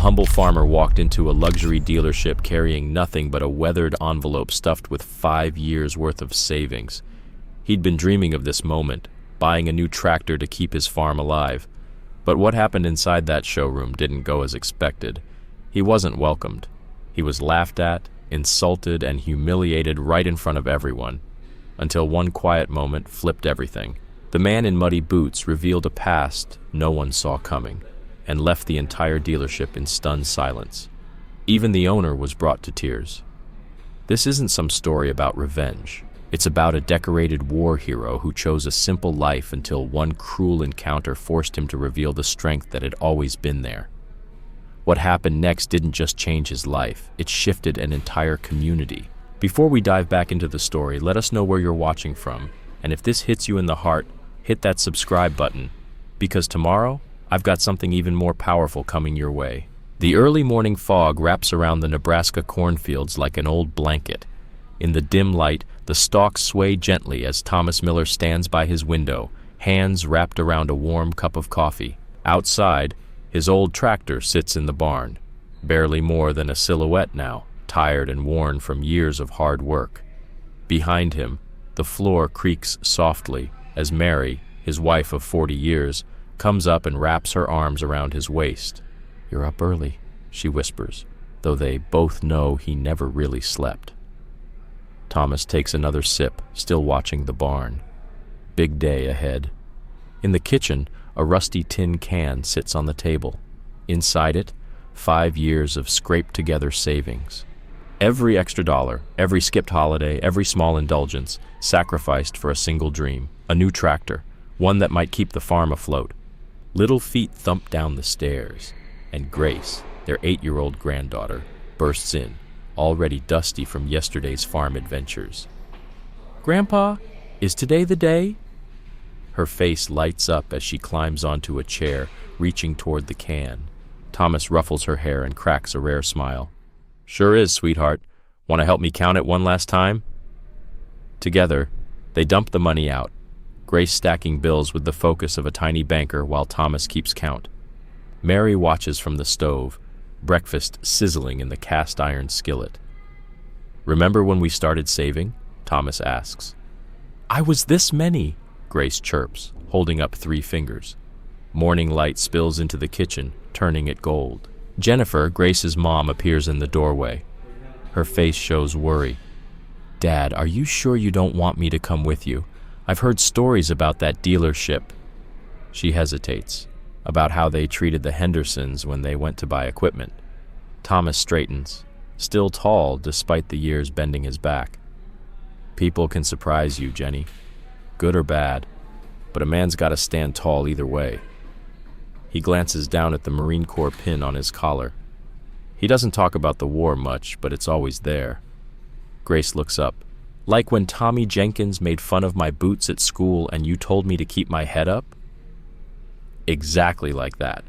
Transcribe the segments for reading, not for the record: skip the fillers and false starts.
humble farmer walked into a luxury dealership carrying nothing but a weathered envelope stuffed with 5 years' worth of savings. He'd been dreaming of this moment, buying a new tractor to keep his farm alive. But what happened inside that showroom didn't go as expected. He wasn't welcomed. He was laughed at, insulted, and humiliated right in front of everyone, until one quiet moment flipped everything. The man in muddy boots revealed a past no one saw coming, and left the entire dealership in stunned silence. Even the owner was brought to tears. This isn't some story about revenge. It's about a decorated war hero who chose a simple life until one cruel encounter forced him to reveal the strength that had always been there. What happened next didn't just change his life, it shifted an entire community. Before we dive back into the story, let us know where you're watching from, and if this hits you in the heart, hit that subscribe button, because tomorrow, I've got something even more powerful coming your way. The early morning fog wraps around the Nebraska cornfields like an old blanket. In the dim light, the stalks sway gently as Thomas Miller stands by his window, hands wrapped around a warm cup of coffee. Outside, his old tractor sits in the barn, barely more than a silhouette now, tired and worn from years of hard work. Behind him, the floor creaks softly as Mary, his wife of 40 years, comes up and wraps her arms around his waist. "You're up early," she whispers, though they both know he never really slept. Thomas takes another sip, still watching the barn. Big day ahead. In the kitchen, a rusty tin can sits on the table. Inside it, 5 years of scraped-together savings. Every extra dollar, every skipped holiday, every small indulgence, sacrificed for a single dream, a new tractor, one that might keep the farm afloat. Little feet thump down the stairs, and Grace, their 8-year-old granddaughter, bursts in, already dusty from yesterday's farm adventures. "Grandpa, is today the day?" Her face lights up as she climbs onto a chair, reaching toward the can. Thomas ruffles her hair and cracks a rare smile. "Sure is, sweetheart. Want to help me count it one last time?" Together, they dump the money out, Grace stacking bills with the focus of a tiny banker while Thomas keeps count. Mary watches from the stove, breakfast sizzling in the cast-iron skillet. "Remember when we started saving?" Thomas asks. "I was this many," Grace chirps, holding up 3 fingers. Morning light spills into the kitchen, turning it gold. Jennifer, Grace's mom, appears in the doorway. Her face shows worry. "Dad, are you sure you don't want me to come with you? I've heard stories about that dealership." She hesitates, about how they treated the Hendersons when they went to buy equipment. Thomas straightens, still tall despite the years bending his back. "People can surprise you, Jenny, good or bad, but a man's got to stand tall either way." He glances down at the Marine Corps pin on his collar. He doesn't talk about the war much, but it's always there. Grace looks up. "Like when Tommy Jenkins made fun of my boots at school and you told me to keep my head up?" Exactly like that.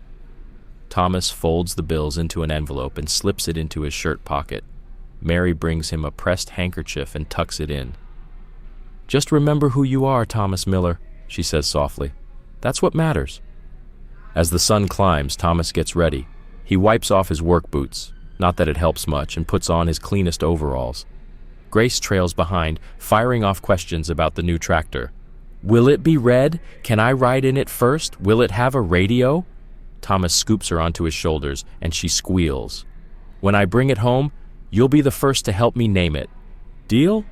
Thomas folds the bills into an envelope and slips it into his shirt pocket. Mary brings him a pressed handkerchief and tucks it in. "Just remember who you are, Thomas Miller," she says softly. "That's what matters." As the sun climbs, Thomas gets ready. He wipes off his work boots, not that it helps much, and puts on his cleanest overalls. Grace trails behind, firing off questions about the new tractor. "Will it be red? Can I ride in it first? Will it have a radio?" Thomas scoops her onto his shoulders, and she squeals. "When I bring it home, you'll be the first to help me name it. Deal?"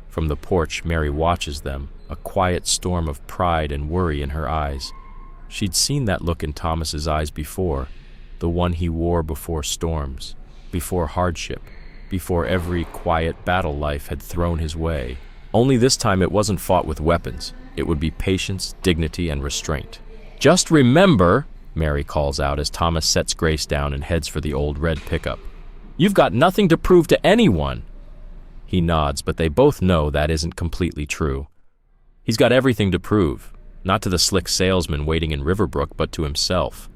From the porch, Mary watches them, a quiet storm of pride and worry in her eyes. She'd seen that look in Thomas's eyes before, the one he wore before storms, before hardship, before every quiet battle life had thrown his way. Only this time it wasn't fought with weapons. It would be patience, dignity, and restraint. "Just remember," Mary calls out as Thomas sets Grace down and heads for the old red pickup. "You've got nothing to prove to anyone." He nods, but they both know that isn't completely true. He's got everything to prove, not to the slick salesman waiting in Riverbrook, but to himself.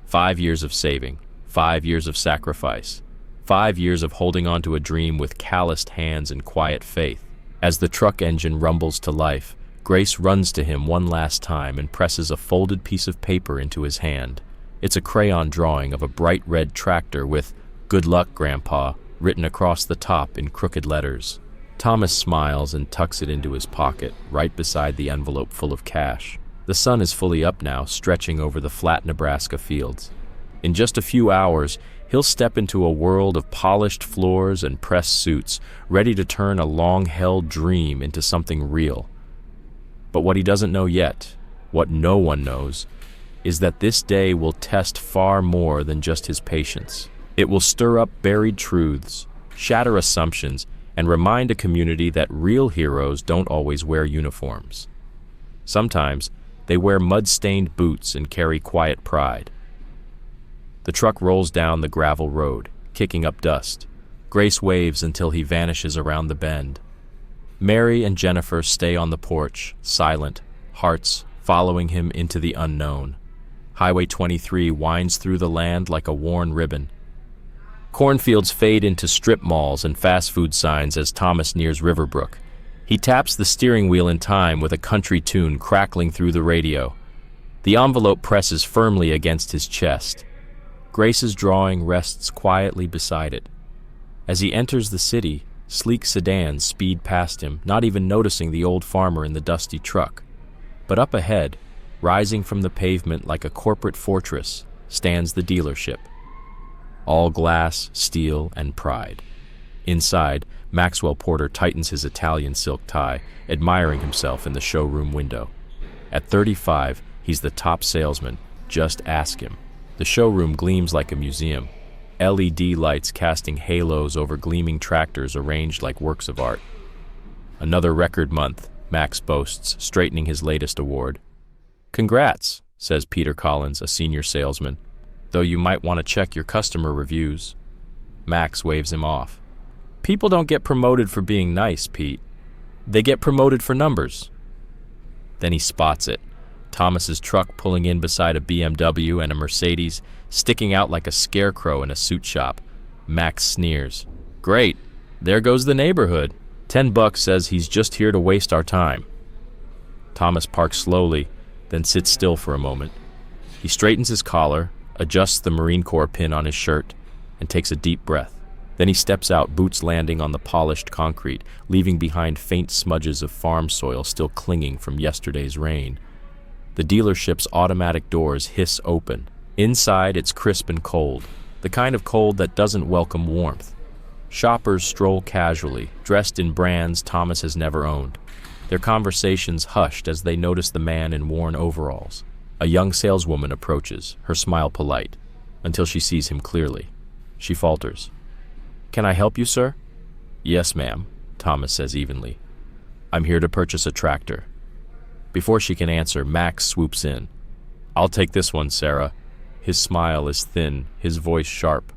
5 years of saving, 5 years of sacrifice, 5 years of holding on to a dream with calloused hands and quiet faith. As the truck engine rumbles to life, Grace runs to him one last time and presses a folded piece of paper into his hand. It's a crayon drawing of a bright red tractor with "Good luck, Grandpa" written across the top in crooked letters. Thomas smiles and tucks it into his pocket, right beside the envelope full of cash. The sun is fully up now, stretching over the flat Nebraska fields. In just a few hours, he'll step into a world of polished floors and pressed suits, ready to turn a long-held dream into something real. But what he doesn't know yet, what no one knows, is that this day will test far more than just his patience. It will stir up buried truths, shatter assumptions, and remind a community that real heroes don't always wear uniforms. Sometimes, they wear mud-stained boots and carry quiet pride. The truck rolls down the gravel road, kicking up dust. Grace waves until he vanishes around the bend. Mary and Jennifer stay on the porch, silent, hearts following him into the unknown. Highway 23 winds through the land like a worn ribbon. Cornfields fade into strip malls and fast food signs as Thomas nears Riverbrook. He taps the steering wheel in time with a country tune crackling through the radio. The envelope presses firmly against his chest. Grace's drawing rests quietly beside it. As he enters the city, sleek sedans speed past him, not even noticing the old farmer in the dusty truck. But up ahead, rising from the pavement like a corporate fortress, stands the dealership. All glass, steel, and pride. Inside, Maxwell Porter tightens his Italian silk tie, admiring himself in the showroom window. At 35, he's the top salesman. Just ask him. The showroom gleams like a museum. LED lights casting halos over gleaming tractors arranged like works of art. Another record month, Max boasts, straightening his latest award. "Congrats," says Peter Collins, a senior salesman, "though you might want to check your customer reviews." Max waves him off. "People don't get promoted for being nice, Pete. They get promoted for numbers." Then he spots it. Thomas's truck pulling in beside a BMW and a Mercedes, sticking out like a scarecrow in a suit shop. Max sneers. "Great. There goes the neighborhood. $10 says he's just here to waste our time." Thomas parks slowly, then sits still for a moment. He straightens his collar, adjusts the Marine Corps pin on his shirt, and takes a deep breath. Then he steps out, boots landing on the polished concrete, leaving behind faint smudges of farm soil still clinging from yesterday's rain. The dealership's automatic doors hiss open. Inside, it's crisp and cold, the kind of cold that doesn't welcome warmth. Shoppers stroll casually, dressed in brands Thomas has never owned. Their conversations hushed as they notice the man in worn overalls. A young saleswoman approaches, her smile polite, until she sees him clearly. She falters. "Can I help you, sir?" "Yes, ma'am," Thomas says evenly. "I'm here to purchase a tractor." Before she can answer, Max swoops in. "I'll take this one, Sarah." His smile is thin, his voice sharp.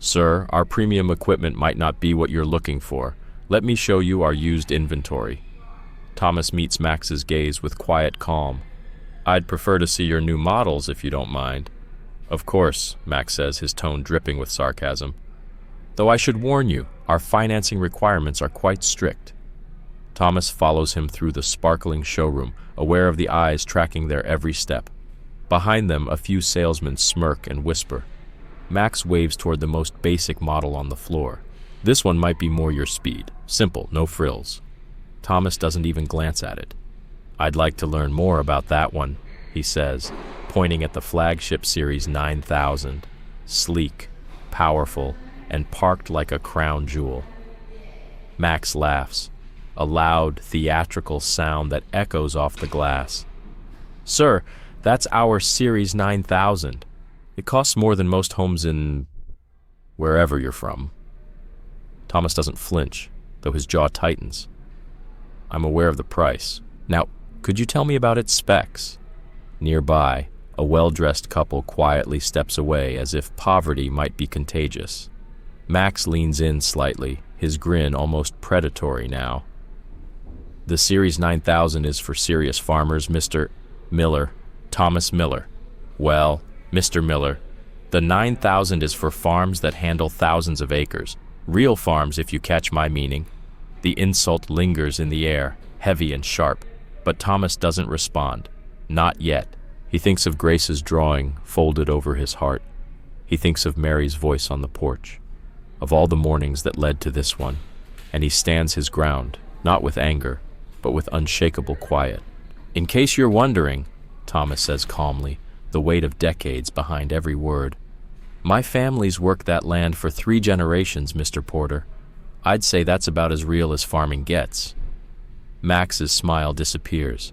"Sir, our premium equipment might not be what you're looking for. Let me show you our used inventory." Thomas meets Max's gaze with quiet calm. "I'd prefer to see your new models if you don't mind." "Of course," Max says, his tone dripping with sarcasm. "Though I should warn you, our financing requirements are quite strict." Thomas follows him through the sparkling showroom, aware of the eyes tracking their every step. Behind them, a few salesmen smirk and whisper. Max waves toward the most basic model on the floor. "This one might be more your speed. Simple, no frills." Thomas doesn't even glance at it. "I'd like to learn more about that one," he says, pointing at the flagship Series 9000. Sleek, powerful, and parked like a crown jewel. Max laughs, a loud, theatrical sound that echoes off the glass. "Sir, that's our Series 9000. It costs more than most homes in wherever you're from." Thomas doesn't flinch, though his jaw tightens. "I'm aware of the price. Now, could you tell me about its specs?" Nearby, a well-dressed couple quietly steps away as if poverty might be contagious. Max leans in slightly, his grin almost predatory now. "The Series 9000 is for serious farmers, Mr. Miller. Thomas Miller." "Well, Mr. Miller, the 9000 is for farms that handle thousands of acres. Real farms, if you catch my meaning." The insult lingers in the air, heavy and sharp, but Thomas doesn't respond. Not yet. He thinks of Grace's drawing folded over his heart. He thinks of Mary's voice on the porch, of all the mornings that led to this one, and he stands his ground, not with anger, but with unshakable quiet. In case you're wondering, Thomas says calmly, the weight of decades behind every word, my family's worked that land for 3 generations, Mr. Porter. I'd say that's about as real as farming gets. Max's smile disappears.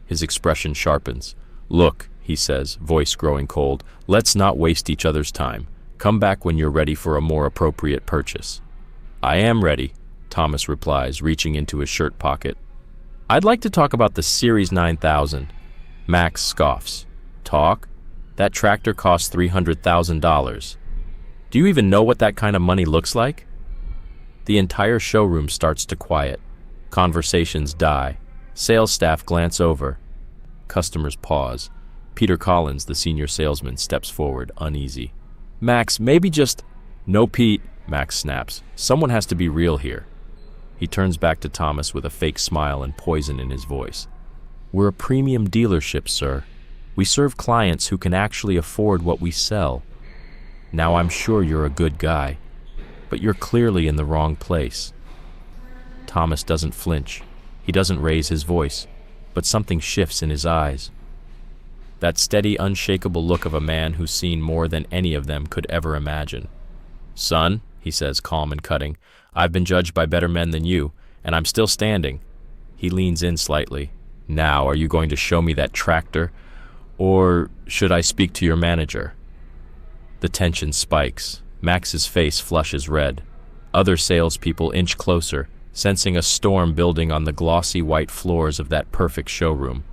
His expression sharpens. Look, he says, voice growing cold, let's not waste each other's time. Come back when you're ready for a more appropriate purchase. I am ready, Thomas replies, reaching into his shirt pocket. I'd like to talk about the Series 9000. Max scoffs. Talk? That tractor costs $300,000. Do you even know what that kind of money looks like? The entire showroom starts to quiet. Conversations die. Sales staff glance over. Customers pause. Peter Collins, the senior salesman, steps forward, uneasy. Max, maybe just... No, Pete, Max snaps. Someone has to be real here. He turns back to Thomas with a fake smile and poison in his voice. We're a premium dealership, sir. We serve clients who can actually afford what we sell. Now I'm sure you're a good guy, but you're clearly in the wrong place. Thomas doesn't flinch. He doesn't raise his voice, but something shifts in his eyes. That steady, unshakable look of a man who's seen more than any of them could ever imagine. Son, he says, calm and cutting, I've been judged by better men than you, and I'm still standing. He leans in slightly. Now, are you going to show me that tractor? Or should I speak to your manager? The tension spikes. Max's face flushes red. Other salespeople inch closer, sensing a storm building on the glossy white floors of that perfect showroom.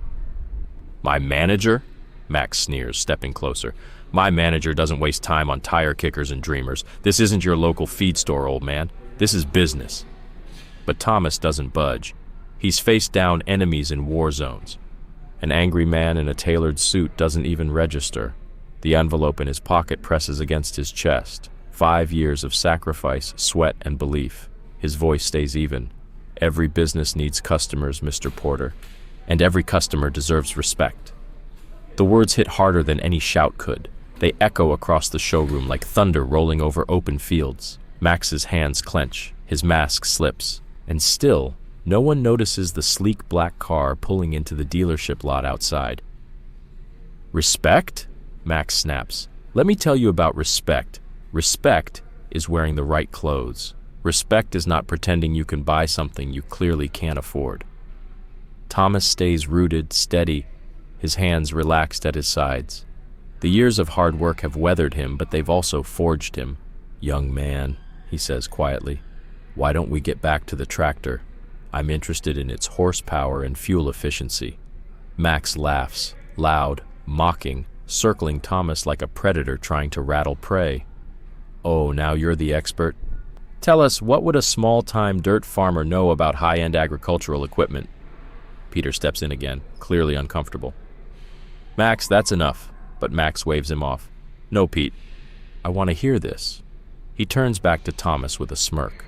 My manager? Max sneers, stepping closer. My manager doesn't waste time on tire kickers and dreamers. This isn't your local feed store, old man. This is business. But Thomas doesn't budge. He's faced down enemies in war zones. An angry man in a tailored suit doesn't even register. The envelope in his pocket presses against his chest. 5 years of sacrifice, sweat, and belief. His voice stays even. Every business needs customers, Mr. Porter, and every customer deserves respect. The words hit harder than any shout could. They echo across the showroom like thunder rolling over open fields. Max's hands clench. His mask slips. And still, no one notices the sleek black car pulling into the dealership lot outside. Respect? Max snaps. Let me tell you about respect. Respect is wearing the right clothes. Respect is not pretending you can buy something you clearly can't afford. Thomas stays rooted, steady, his hands relaxed at his sides. The years of hard work have weathered him, but they've also forged him. Young man, he says quietly, why don't we get back to the tractor? I'm interested in its horsepower and fuel efficiency. Max laughs, loud, mocking, circling Thomas like a predator trying to rattle prey. Oh, now you're the expert. Tell us, what would a small-time dirt farmer know about high-end agricultural equipment? Peter steps in again, clearly uncomfortable. Max, that's enough, but Max waves him off. No, Pete, I want to hear this. He turns back to Thomas with a smirk.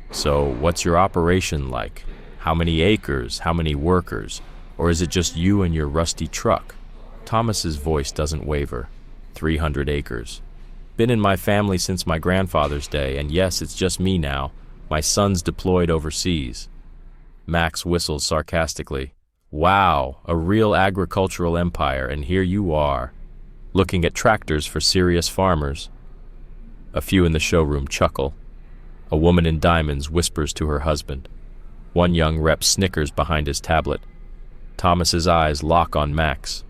So, what's your operation like? How many acres? How many workers? Or is it just you and your rusty truck? Thomas's voice doesn't waver. 300 acres. Been in my family since my grandfather's day, and yes, it's just me now. My son's deployed overseas. Max whistles sarcastically. Wow, a real agricultural empire, and here you are, looking at tractors for serious farmers. A few in the showroom chuckle. A woman in diamonds whispers to her husband. One young rep snickers behind his tablet. Thomas's eyes lock on Max.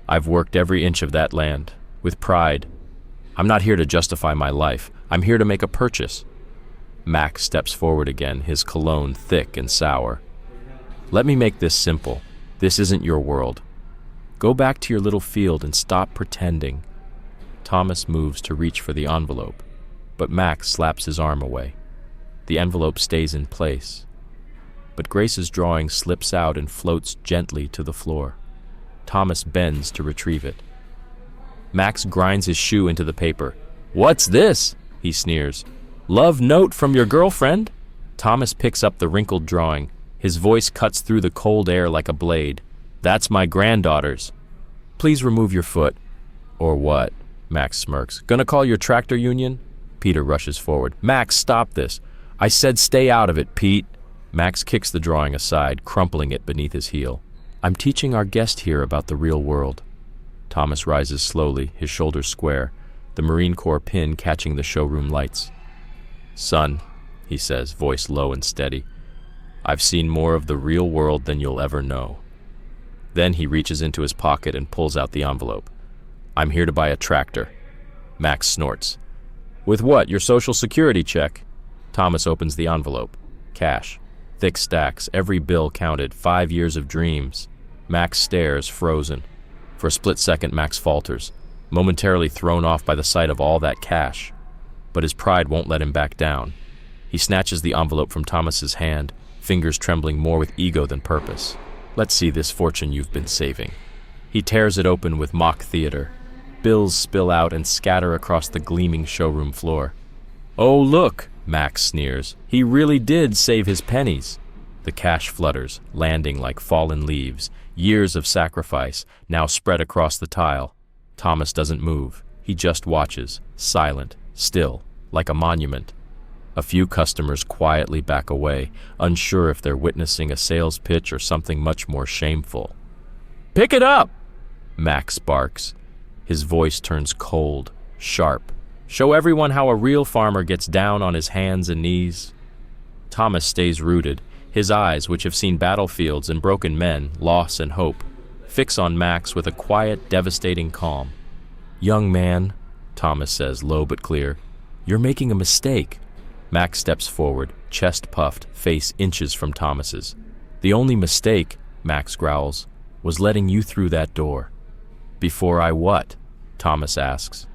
I've worked every inch of that land, with pride. I'm not here to justify my life. I'm here to make a purchase. Max steps forward again, his cologne thick and sour. Let me make this simple. This isn't your world. Go back to your little field and stop pretending. Thomas moves to reach for the envelope, but Max slaps his arm away. The envelope stays in place, but Grace's drawing slips out and floats gently to the floor. Thomas bends to retrieve it. Max grinds his shoe into the paper. What's this? He sneers. Love note from your girlfriend? Thomas picks up the wrinkled drawing. His voice cuts through the cold air like a blade. That's my granddaughter's. Please remove your foot. Or what? Max smirks. Gonna call your tractor union? Peter rushes forward. Max, stop this. I said stay out of it, Pete. Max kicks the drawing aside, crumpling it beneath his heel. I'm teaching our guest here about the real world. Thomas rises slowly, his shoulders square, the Marine Corps pin catching the showroom lights. Son, he says, voice low and steady, I've seen more of the real world than you'll ever know. Then he reaches into his pocket and pulls out the envelope. I'm here to buy a tractor. Max snorts. With what, your Social Security check? Thomas opens the envelope. Cash. Thick stacks, every bill counted, 5 years of dreams. Max stares, frozen. For a split second, Max falters, momentarily thrown off by the sight of all that cash. But his pride won't let him back down. He snatches the envelope from Thomas's hand, fingers trembling more with ego than purpose. Let's see this fortune you've been saving. He tears it open with mock theater. Bills spill out and scatter across the gleaming showroom floor. Oh, look, Max sneers. He really did save his pennies. The cash flutters, landing like fallen leaves, years of sacrifice, now spread across the tile. Thomas doesn't move. He just watches, silent, still, like a monument. A few customers quietly back away, unsure if they're witnessing a sales pitch or something much more shameful. Pick it up! Max barks. His voice turns cold, sharp. Show everyone how a real farmer gets down on his hands and knees. Thomas stays rooted, his eyes, which have seen battlefields and broken men, loss and hope, fix on Max with a quiet, devastating calm. Young man, Thomas says, low but clear, you're making a mistake. Max steps forward, chest puffed, face inches from Thomas's. The only mistake, Max growls, was letting you through that door. Before I what? Thomas asks.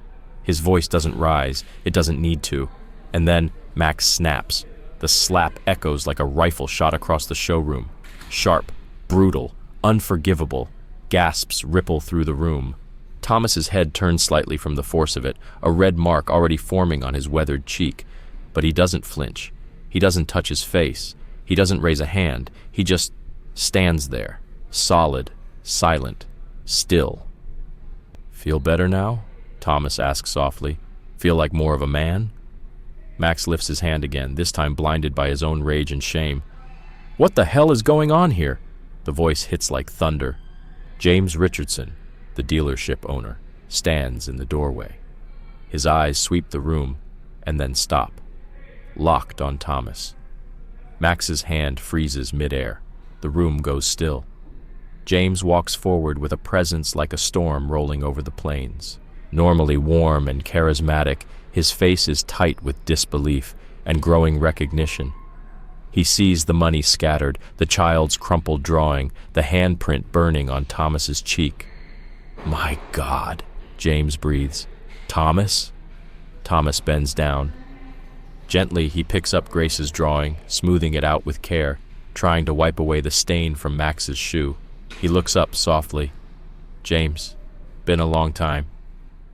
His voice doesn't rise, it doesn't need to. And then Max snaps. The slap echoes like a rifle shot across the showroom. Sharp, brutal, unforgivable. Gasps ripple through the room. Thomas's head turns slightly from the force of it, a red mark already forming on his weathered cheek. But he doesn't flinch. He doesn't touch his face. He doesn't raise a hand. He just stands there, solid, silent, still. Feel better now? Thomas asks softly. Feel like more of a man? Max lifts his hand again, this time blinded by his own rage and shame. What the hell is going on here? The voice hits like thunder. James Richardson, the dealership owner, stands in the doorway. His eyes sweep the room and then stop, locked on Thomas. Max's hand freezes midair. The room goes still. James walks forward with a presence like a storm rolling over the plains. Normally warm and charismatic, his face is tight with disbelief and growing recognition. He sees the money scattered, the child's crumpled drawing, the handprint burning on Thomas's cheek. My God, James breathes. Thomas? Thomas bends down. Gently, he picks up Grace's drawing, smoothing it out with care, trying to wipe away the stain from Max's shoe. He looks up softly. James, been a long time.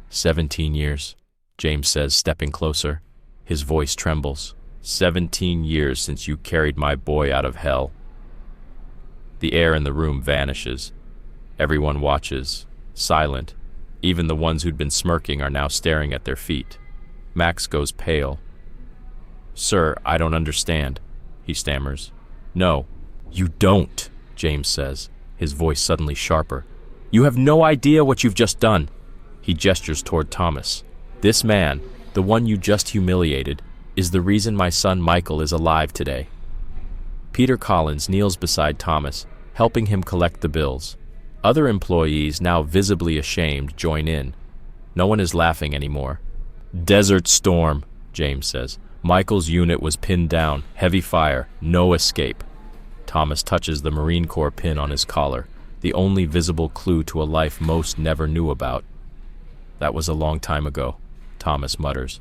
17 years, James says, stepping closer. His voice trembles. 17 years since you carried my boy out of hell. The air in the room vanishes. Everyone watches, silent. Even the ones who'd been smirking are now staring at their feet. Max goes pale. Sir, I don't understand, he stammers. No, you don't, James says, his voice suddenly sharper. You have no idea what you've just done. He gestures toward Thomas. This man, the one you just humiliated, is the reason my son Michael is alive today. Peter Collins kneels beside Thomas, helping him collect the bills. Other employees, now visibly ashamed, join in. No one is laughing anymore. Desert storm, James says. Michael's unit was pinned down, heavy fire, no escape. Thomas touches the Marine Corps pin on his collar, the only visible clue to a life most never knew about. That was a long time ago, Thomas mutters.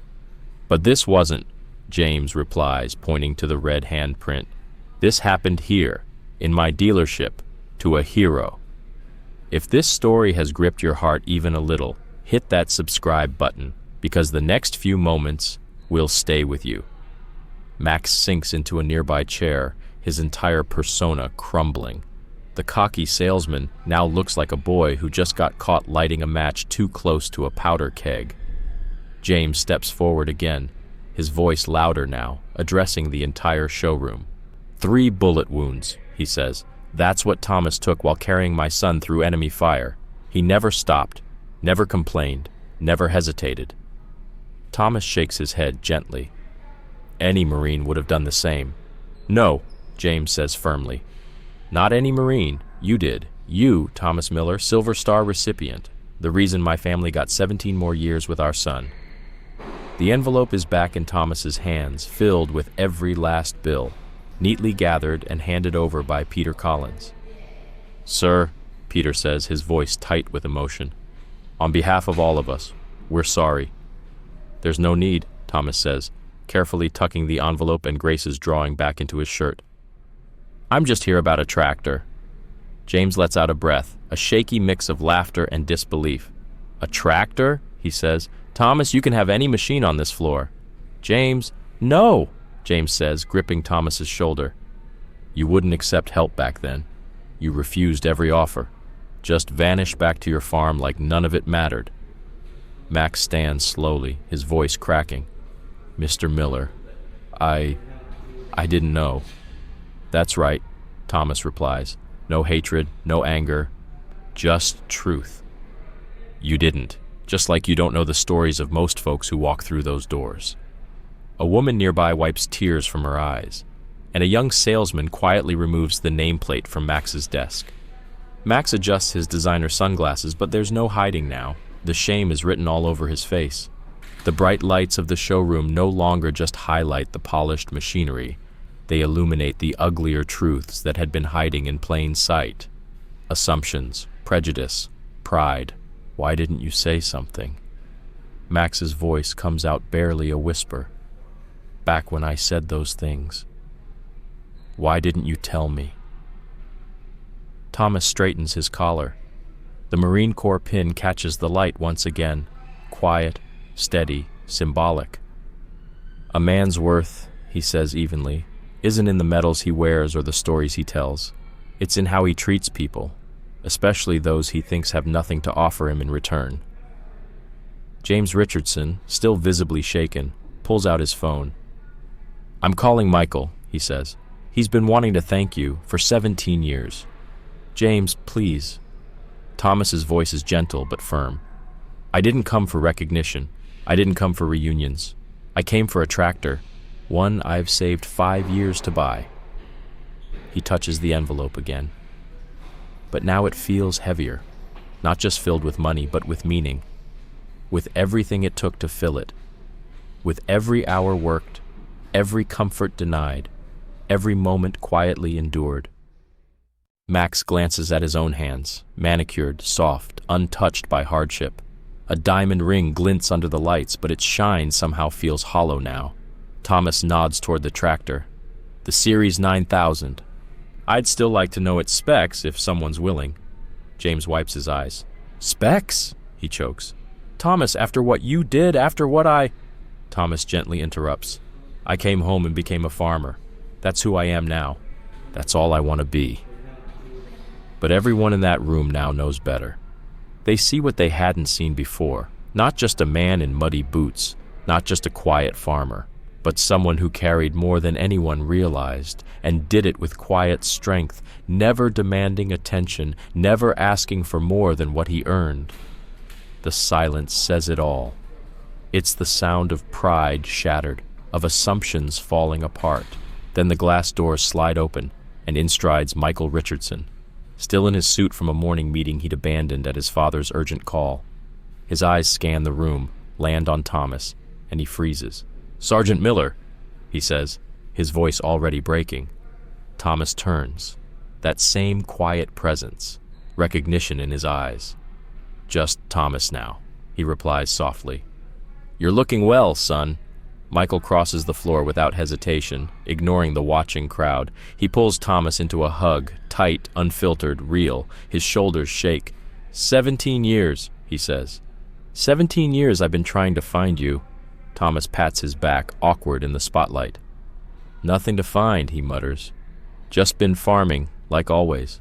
But this wasn't, James replies, pointing to the red handprint. This happened here, in my dealership, to a hero. If this story has gripped your heart even a little, hit that subscribe button, because the next few moments will stay with you. Max sinks into a nearby chair, his entire persona crumbling. The cocky salesman now looks like a boy who just got caught lighting a match too close to a powder keg. James steps forward again, his voice louder now, addressing the entire showroom. 3 bullet wounds, he says. That's what Thomas took while carrying my son through enemy fire. He never stopped, never complained, never hesitated. Thomas shakes his head gently. Any Marine would have done the same. No, James says firmly. Not any Marine. You did. You, Thomas Miller, Silver Star recipient. The reason my family got 17 more years with our son. The envelope is back in Thomas's hands, filled with every last bill, neatly gathered and handed over by Peter Collins. Sir, Peter says, his voice tight with emotion. On behalf of all of us, we're sorry. There's no need, Thomas says, carefully tucking the envelope and Grace's drawing back into his shirt. I'm just here about a tractor. James lets out a breath, a shaky mix of laughter and disbelief. A tractor? He says. Thomas, you can have any machine on this floor. James, no, James says, gripping Thomas's shoulder. You wouldn't accept help back then. You refused every offer. Just vanished back to your farm like none of it mattered. Max stands slowly, his voice cracking. Mr. Miller, I didn't know. That's right, Thomas replies. No hatred, no anger, just truth. You didn't, just like you don't know the stories of most folks who walk through those doors. A woman nearby wipes tears from her eyes, and a young salesman quietly removes the nameplate from Max's desk. Max adjusts his designer sunglasses, but there's no hiding now. The shame is written all over his face. The bright lights of the showroom no longer just highlight the polished machinery. They illuminate the uglier truths that had been hiding in plain sight. Assumptions, prejudice, pride. Why didn't you say something? Max's voice comes out barely a whisper. Back when I said those things. Why didn't you tell me? Thomas straightens his collar. The Marine Corps pin catches the light once again. Quiet, steady, symbolic. A man's worth, he says evenly, isn't in the medals he wears or the stories he tells. It's in how he treats people, especially those he thinks have nothing to offer him in return. James Richardson, still visibly shaken, pulls out his phone. I'm calling Michael, he says. He's been wanting to thank you for 17 years. James, please. Thomas's voice is gentle but firm. I didn't come for recognition. I didn't come for reunions. I came for a tractor. One I've saved 5 years to buy. He touches the envelope again. But now it feels heavier, not just filled with money, but with meaning, with everything it took to fill it, with every hour worked, every comfort denied, every moment quietly endured. Max glances at his own hands, manicured, soft, untouched by hardship. A diamond ring glints under the lights, but its shine somehow feels hollow now. Thomas nods toward the tractor. The Series 9000. I'd still like to know its specs if someone's willing. James wipes his eyes. Specs? He chokes. Thomas, after what you did, after what I... Thomas gently interrupts. I came home and became a farmer. That's who I am now. That's all I want to be. But everyone in that room now knows better. They see what they hadn't seen before. Not just a man in muddy boots, not just a quiet farmer, but someone who carried more than anyone realized, and did it with quiet strength, never demanding attention, never asking for more than what he earned. The silence says it all. It's the sound of pride shattered, of assumptions falling apart. Then the glass doors slide open, and in strides Michael Richardson, still in his suit from a morning meeting he'd abandoned at his father's urgent call. His eyes scan the room, land on Thomas, and he freezes. Sergeant Miller, he says, his voice already breaking. Thomas turns. That same quiet presence, recognition in his eyes. Just Thomas now, he replies softly. You're looking well, son. Michael crosses the floor without hesitation, ignoring the watching crowd. He pulls Thomas into a hug, tight, unfiltered, real. His shoulders shake. 17 years, he says. 17 years I've been trying to find you. Thomas pats his back, awkward in the spotlight. Nothing to find, he mutters. Just been farming, like always.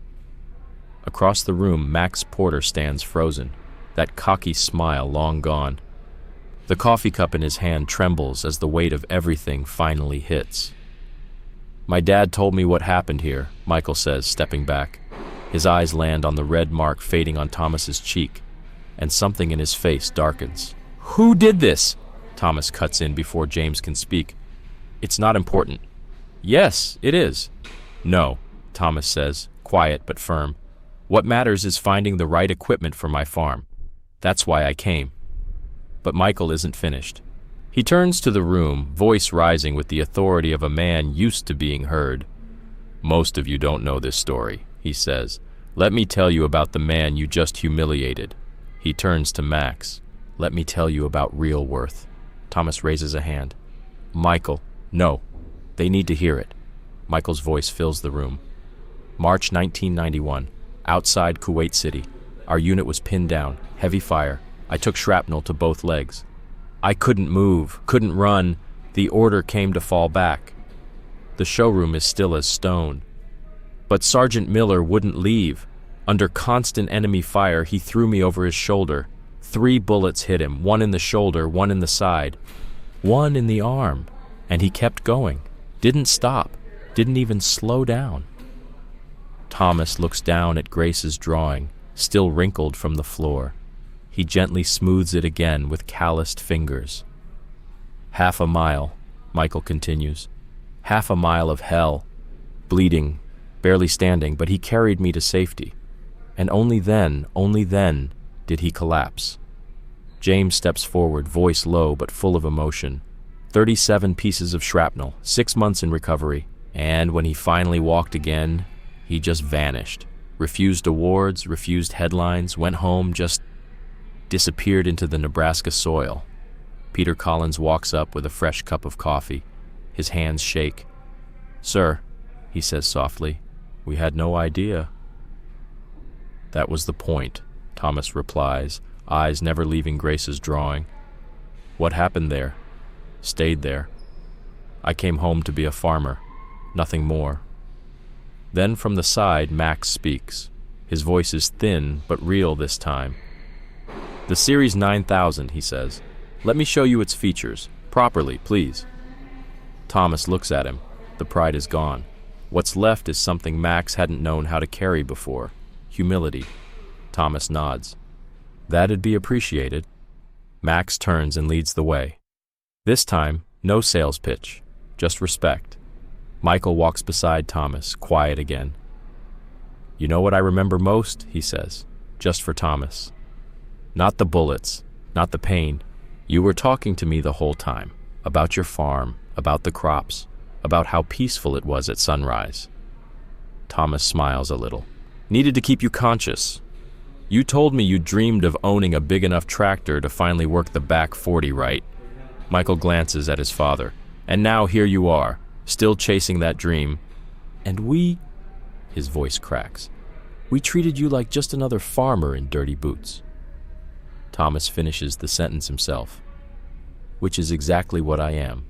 Across the room, Max Porter stands frozen, that cocky smile long gone. The coffee cup in his hand trembles as the weight of everything finally hits. "My dad told me what happened here," Michael says, stepping back. His eyes land on the red mark fading on Thomas's cheek, and something in his face darkens. "Who did this?" Thomas cuts in before James can speak. "It's not important." "Yes, it is." "No," Thomas says, quiet but firm. "What matters is finding the right equipment for my farm. That's why I came." But Michael isn't finished. He turns to the room, voice rising with the authority of a man used to being heard. "Most of you don't know this story," he says. "Let me tell you about the man you just humiliated." He turns to Max. "Let me tell you about real worth." Thomas raises a hand. "Michael, no. They need to hear it." Michael's voice fills the room. March 1991, outside Kuwait City. Our unit was pinned down, heavy fire. I took shrapnel to both legs. I couldn't move, couldn't run. The order came to fall back. The showroom is still as stone. But Sergeant Miller wouldn't leave. Under constant enemy fire, he threw me over his shoulder. 3 bullets hit him, 1 in the shoulder, 1 in the side, 1 in the arm. And he kept going. Didn't stop. Didn't even slow down. Thomas looks down at Grace's drawing, still wrinkled from the floor. He gently smooths it again with calloused fingers. "Half a mile," Michael continues. "Half a mile of hell. Bleeding, barely standing, but he carried me to safety. And only then did he collapse." James steps forward, voice low but full of emotion. 37 pieces of shrapnel, 6 months in recovery. And when he finally walked again, he just vanished. Refused awards, refused headlines, went home, just disappeared into the Nebraska soil. Peter Collins walks up with a fresh cup of coffee. His hands shake. "Sir," he says softly, "we had no idea." "That was the point," Thomas replies, eyes never leaving Grace's drawing. "What happened there stayed there. I came home to be a farmer, nothing more." Then from the side, Max speaks. His voice is thin but real this time. "The Series 9000, he says. "Let me show you its features. Properly, please." Thomas looks at him. The pride is gone. What's left is something Max hadn't known how to carry before. Humility. Thomas nods. "That'd be appreciated." Max turns and leads the way. This time, no sales pitch, just respect. Michael walks beside Thomas, quiet again. "You know what I remember most?" he says, just for Thomas. "Not the bullets, not the pain. You were talking to me the whole time, about your farm, about the crops, about how peaceful it was at sunrise." Thomas smiles a little. "Needed to keep you conscious. You told me you dreamed of owning a big enough tractor to finally work the back 40 right." Michael glances at his father. "And now here you are, still chasing that dream. And we," his voice cracks, "we treated you like just another farmer in dirty boots." Thomas finishes the sentence himself. "Which is exactly what I am,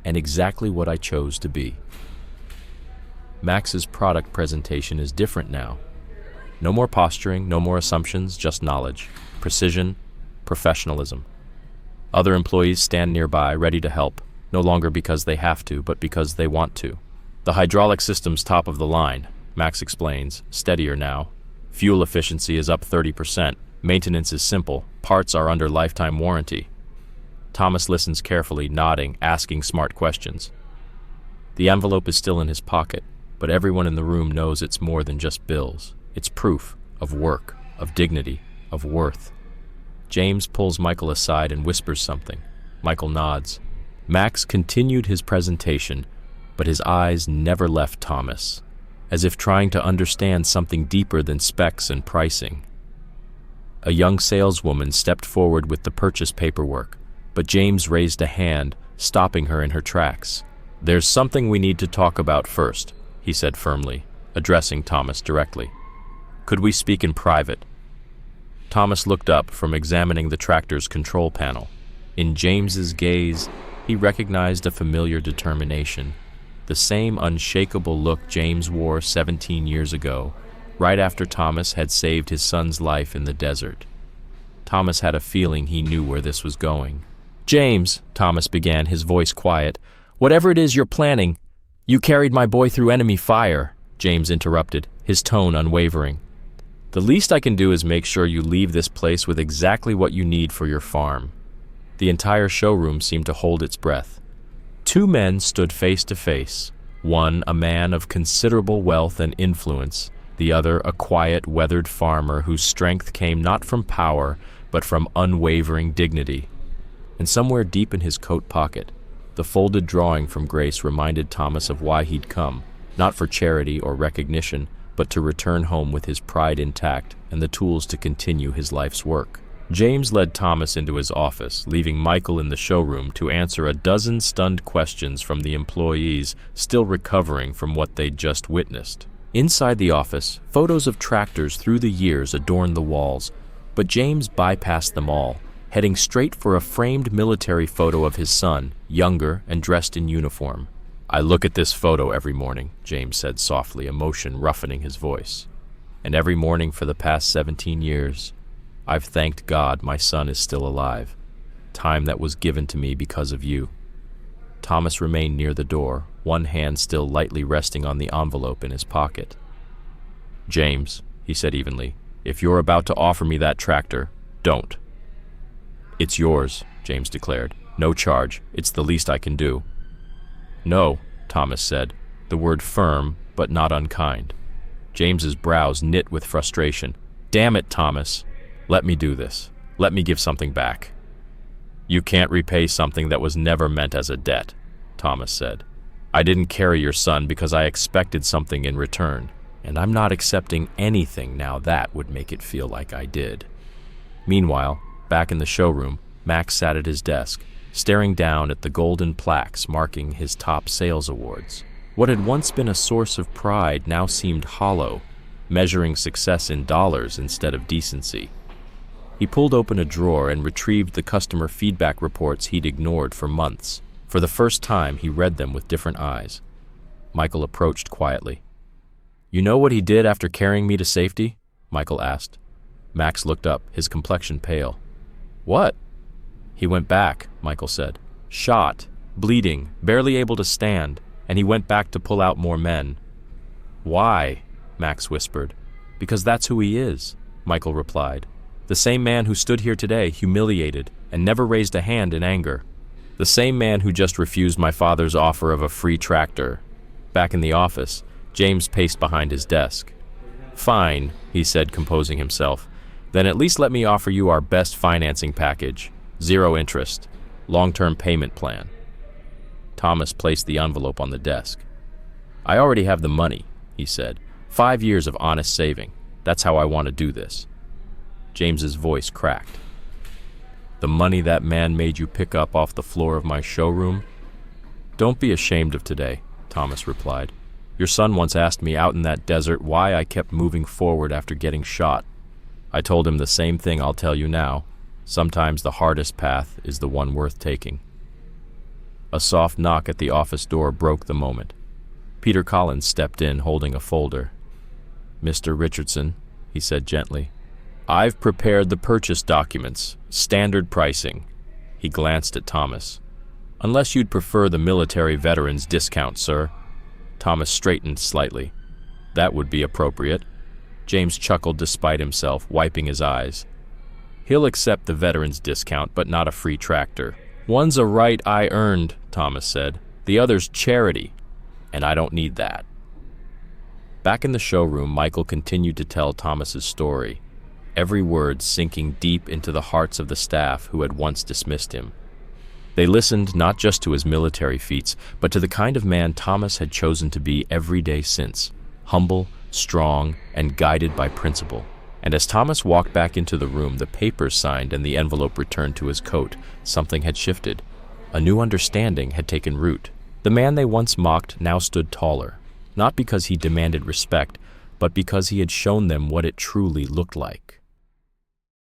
and exactly what I chose to be." Max's product presentation is different now. No more posturing, no more assumptions, just knowledge, precision, professionalism. Other employees stand nearby, ready to help, no longer because they have to, but because they want to. "The hydraulic system's top of the line," Max explains, steadier now. "Fuel efficiency is up 30%. Maintenance is simple. Parts are under lifetime warranty." Thomas listens carefully, nodding, asking smart questions. The envelope is still in his pocket, but everyone in the room knows it's more than just bills. It's proof of work, of dignity, of worth. James pulls Michael aside and whispers something. Michael nods. Max continued his presentation, but his eyes never left Thomas, as if trying to understand something deeper than specs and pricing. A young saleswoman stepped forward with the purchase paperwork, but James raised a hand, stopping her in her tracks. "There's something we need to talk about first," he said firmly, addressing Thomas directly. "Could we speak in private?" Thomas looked up from examining the tractor's control panel. In James's gaze, he recognized a familiar determination, the same unshakable look James wore 17 years ago, right after Thomas had saved his son's life in the desert. Thomas had a feeling he knew where this was going. "James," Thomas began, his voice quiet, "whatever it is you're planning, you carried my boy through enemy fire," James interrupted, his tone unwavering. "The least I can do is make sure you leave this place with exactly what you need for your farm." The entire showroom seemed to hold its breath. Two men stood face to face, one a man of considerable wealth and influence, the other a quiet, weathered farmer whose strength came not from power, but from unwavering dignity. And somewhere deep in his coat pocket, the folded drawing from Grace reminded Thomas of why he'd come, not for charity or recognition, but to return home with his pride intact and the tools to continue his life's work. James led Thomas into his office, leaving Michael in the showroom to answer a dozen stunned questions from the employees still recovering from what they'd just witnessed. Inside the office, photos of tractors through the years adorned the walls, but James bypassed them all, heading straight for a framed military photo of his son, younger and dressed in uniform. "I look at this photo every morning," James said softly, emotion roughening his voice. "And every morning for the past 17 years, I've thanked God my son is still alive, time that was given to me because of you." Thomas remained near the door, one hand still lightly resting on the envelope in his pocket. "James," he said evenly, "if you're about to offer me that tractor, don't." "It's yours," James declared. "No charge. It's the least I can do." "No," Thomas said, the word firm but not unkind. James's brows knit with frustration. "Damn it, Thomas. Let me do this. Let me give something back." "You can't repay something that was never meant as a debt," Thomas said. "I didn't carry your son because I expected something in return, and I'm not accepting anything now that would make it feel like I did." Meanwhile, back in the showroom, Max sat at his desk, staring down at the golden plaques marking his top sales awards. What had once been a source of pride now seemed hollow, measuring success in dollars instead of decency. He pulled open a drawer and retrieved the customer feedback reports he'd ignored for months. For the first time, he read them with different eyes. Michael approached quietly. "You know what he did after carrying me to safety?" Michael asked. Max looked up, his complexion pale. "What?" "He went back," Michael said. "Shot, bleeding, barely able to stand, and he went back to pull out more men." "Why?" Max whispered. "Because that's who he is," Michael replied. "The same man who stood here today, humiliated, and never raised a hand in anger. The same man who just refused my father's offer of a free tractor." Back in the office, James paced behind his desk. "Fine," he said, composing himself. "Then at least let me offer you our best financing package. 0 interest. Long-term payment plan." Thomas placed the envelope on the desk. "I already have the money," he said. 5 years of honest saving. That's how I want to do this." James's voice cracked. "The money that man made you pick up off the floor of my showroom?" "Don't be ashamed of today," Thomas replied. "Your son once asked me out in that desert why I kept moving forward after getting shot. I told him the same thing I'll tell you now. Sometimes the hardest path is the one worth taking." A soft knock at the office door broke the moment. Peter Collins stepped in holding a folder. "Mr. Richardson," he said gently, "I've prepared the purchase documents, standard pricing." He glanced at Thomas. "Unless you'd prefer the military veterans discount, sir." Thomas straightened slightly. "That would be appropriate." James chuckled despite himself, wiping his eyes. "He'll accept the veterans discount, but not a free tractor. One's a right I earned," Thomas said. "The other's charity, and I don't need that." Back in the showroom, Michael continued to tell Thomas's story, every word sinking deep into the hearts of the staff who had once dismissed him. They listened not just to his military feats, but to the kind of man Thomas had chosen to be every day since, humble, strong, and guided by principle. And as Thomas walked back into the room, the papers signed and the envelope returned to his coat, something had shifted. A new understanding had taken root. The man they once mocked now stood taller, not because he demanded respect, but because he had shown them what it truly looked like.